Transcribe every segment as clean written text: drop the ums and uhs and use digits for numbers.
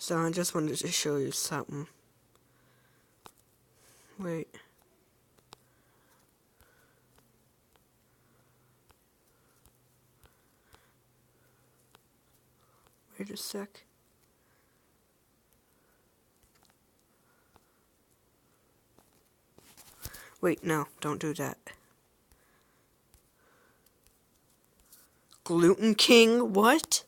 So I just wanted to show you something. Wait. Wait a sec. Wait, no, don't do that. Gluten King? What?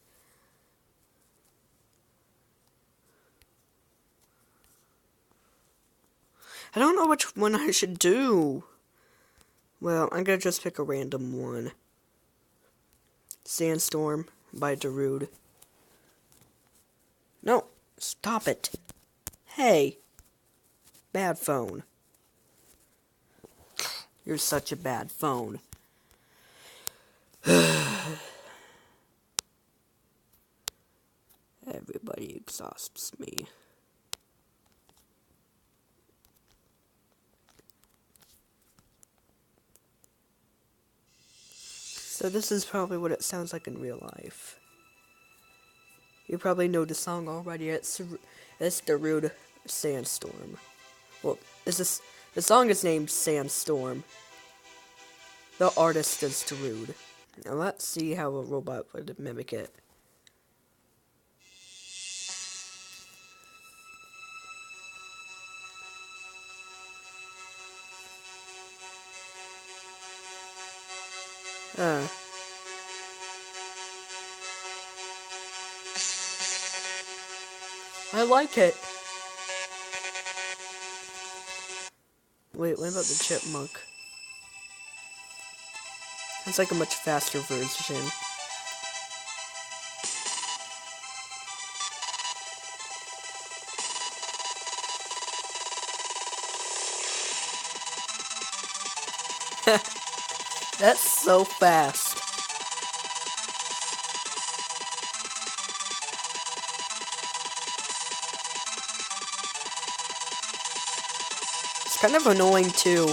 I don't know which one I should do. Well, I'm gonna just pick a random one. Sandstorm by Darude. No, stop it. Hey. Bad phone. You're such a bad phone. Everybody exhausts me. So this is probably what it sounds like in real life. You probably know the song already. It's Darude Sandstorm. Well, the song is named Sandstorm. The artist is Darude. Now let's see how a robot would mimic it. I like it. Wait, what about the chipmunk? It's like a much faster version. That's so fast. It's kind of annoying too.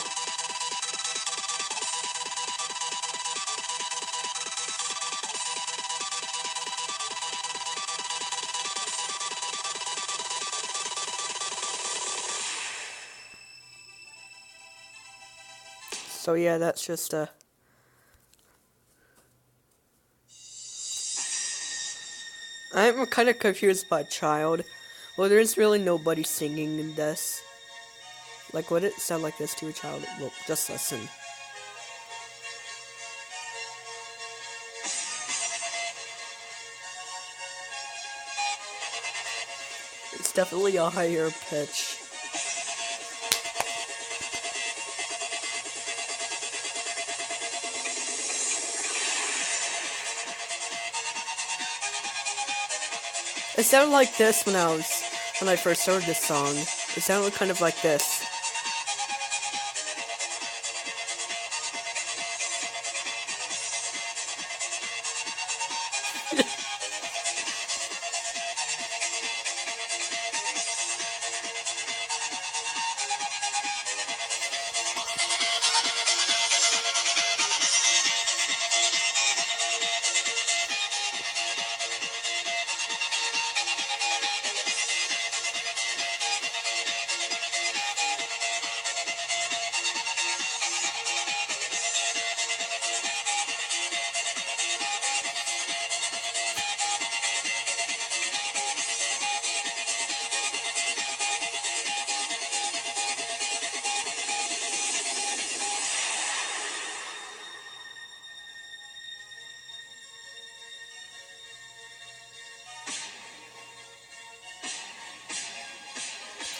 So yeah, that's just I'm kind of confused by child. Well, there's really nobody singing in this. Like, would it sound like this to a child? Well, just listen. It's definitely a higher pitch. It sounded like this when I first heard this song. It sounded kind of like this.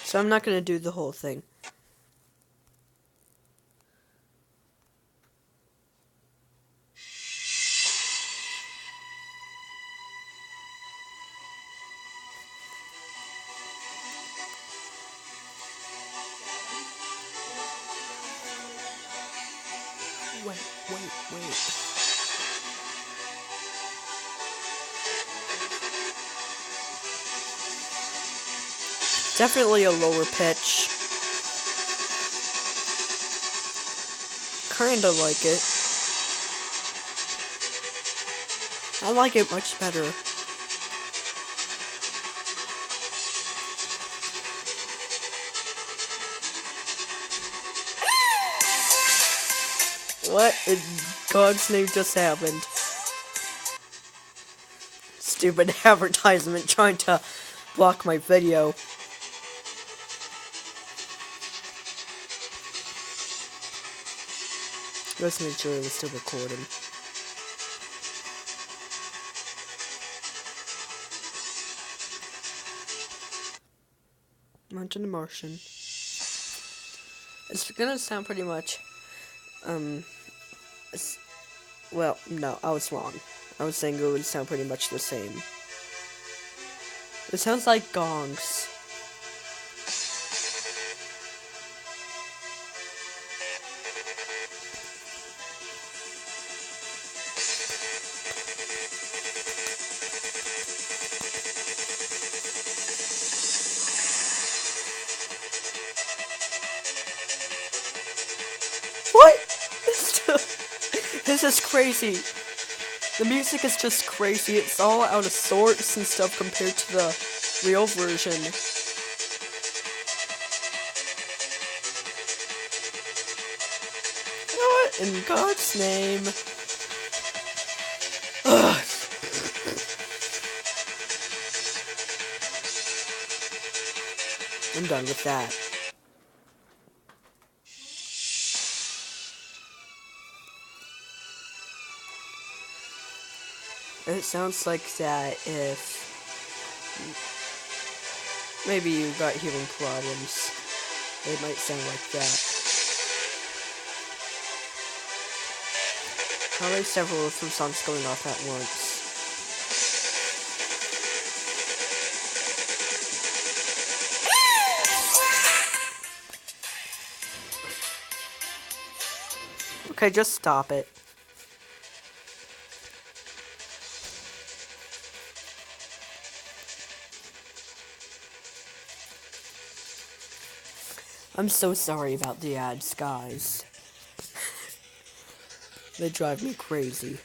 So I'm not gonna do the whole thing. Wait. Definitely a lower pitch. Kinda like it. I like it much better. What in God's name just happened? Stupid advertisement trying to block my video. Let's make sure it was still recording. Mountain Martian. It's gonna sound pretty much, well, no, I was wrong. I was saying it would sound pretty much the same. It sounds like gongs. What? This is crazy. The music is just crazy. It's all out of sorts and stuff compared to the real version. What in God's name? Ugh. I'm done with that. It sounds like that if maybe you got hearing problems. It might sound like that. Probably several of them songs going off at once. Okay, just stop it. I'm so sorry about the ads, guys. They drive me crazy.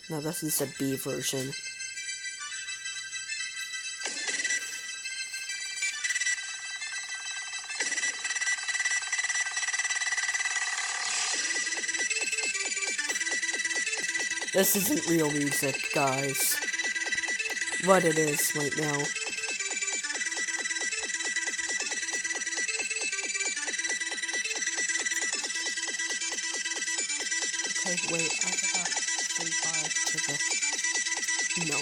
Now this is the B version. This isn't real music, guys. But it is right now. Okay, wait, I gotta say bye to the... No.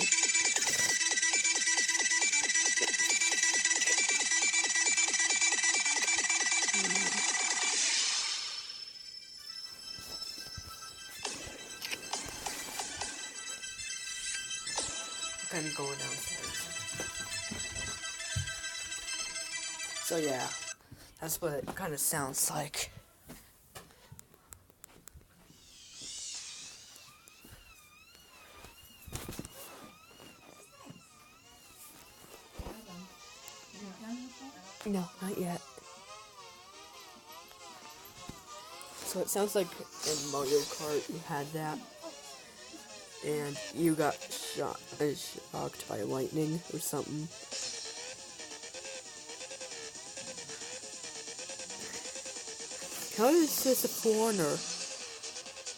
Okay, I'm going downstairs. So yeah, that's what it kind of sounds like. No, not yet. So it sounds like in Mario Kart you had that, and you got shocked by lightning or something. How is this a foreigner?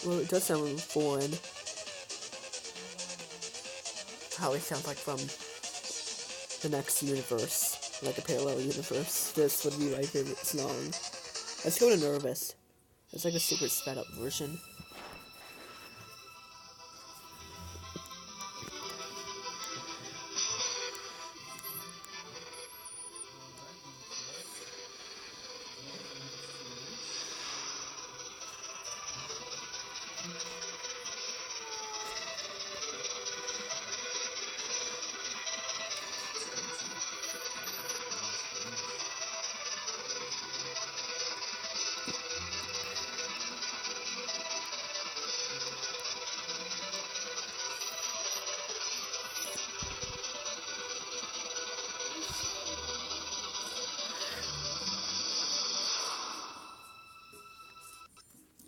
Well, it does sound foreign. How it sounds like from the next universe, like a parallel universe. This would be my favorite song. I was kind of nervous. It's like a super sped up version.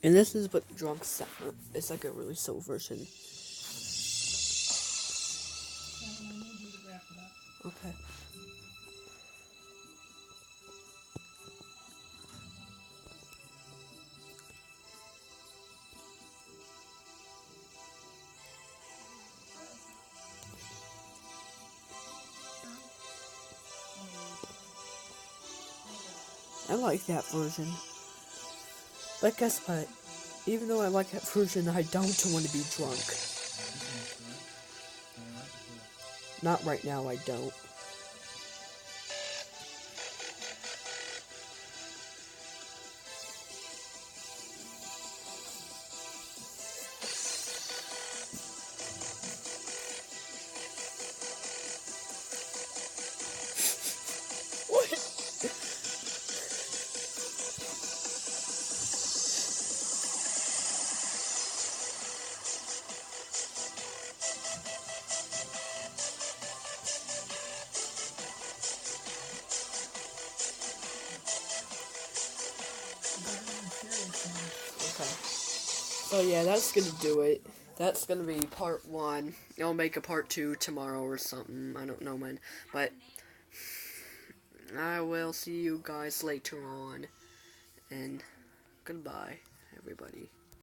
And this is what drunk sound. It's like a really slow version. Okay. like that version. But guess what? Even though I like that version, I don't want to be drunk. Not right now, I don't. Okay. So yeah, that's gonna do it. That's gonna be part 1. I'll make a part 2 tomorrow or something. I don't know when. But I will see you guys later on. And goodbye, everybody.